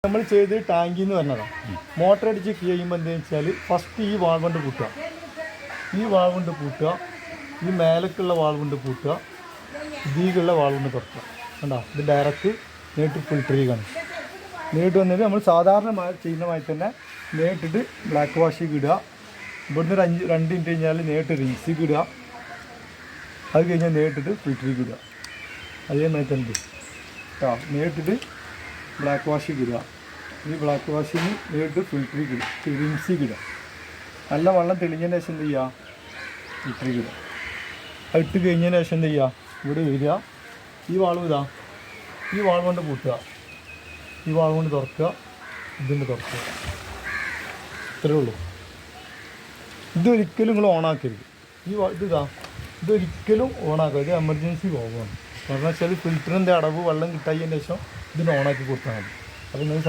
നമ്മൾ ചെയ്ത് ടാങ്കിൽ നിന്ന് വരണതാണ്. മോട്ടർ അടിച്ച് കഴിയുമ്പോൾ എന്താണെന്ന് വെച്ചാൽ ഫസ്റ്റ് ഈ വാൾ കൊണ്ട് പൂട്ടുക, ഈ വാൾ കൊണ്ട് പൂട്ടുക, ഈ മേലക്കുള്ള വാൾ കൊണ്ട് പൂട്ടുക, ഇതിലുള്ള വാൾ കൊണ്ട് തുറക്കുക. കണ്ടോ, ഇത് ഡയറക്റ്റ് നേരിട്ട് ഫിൽറ്റർ ചെയ്യുകയാണ്. നേരിട്ട് വന്നിട്ട് നമ്മൾ സാധാരണ ചെയ്യുന്നമായി തന്നെ നേരിട്ടിട്ട് ബ്ലാക്ക് വാഷിക്ക് ഇടുക. ഇവിടുന്ന് ഒരു 2 മിനിറ്റ് കഴിഞ്ഞാൽ നേരിട്ട് റിൻസിക്ക് ഇടുക. അത് കഴിഞ്ഞാൽ നേരിട്ടിട്ട് ഫിൽറ്ററിക്ക് ഇടുക. അതേമാതിരി തന്നെ കേട്ടോ, നേരിട്ടിട്ട് ബ്ലാക്ക് വാഷിക്ക് ഇടുക. ഈ ബ്ലാക്ക് വാഷിന് നേരിട്ട് ഫിൽറ്ററിക്ക് ഇടുക, റിൻസിക്ക് ഇടുക. നല്ല വെള്ളം തെളിഞ്ഞതിന് ശേഷം എന്ത് ചെയ്യുക, ഫിൽറ്ററിക്ക് ഇടുക. അത് ഇട്ട് കഴിഞ്ഞതിന് ശേഷം എന്ത് ചെയ്യുക, ഇവിടെ വരിക, ഈ വാൾവ് ഇതാ, ഈ വാൾവ് കൊണ്ട് പൂട്ടുക, ഈ വാൾവ് കൊണ്ട് തുറക്കുക, ഇതിൻ്റെ തുറക്കുക. ഇത്രയേ ഉള്ളൂ. ഇതൊരിക്കലും നിങ്ങൾ ഓണാക്കരുത്. ഇതൊരിക്കലും ഓണാക്കുക. ഇത് എമർജൻസി പോകുകയാണ്. കാരണം വെച്ചാൽ ഫിൽറ്ററിൻ്റെ അടവ് വെള്ളം കിട്ടാതിന് ശേഷം ഇതിന് ഓണാക്കി കൊടുത്താൽ മതി. അപ്പോൾ നിങ്ങൾ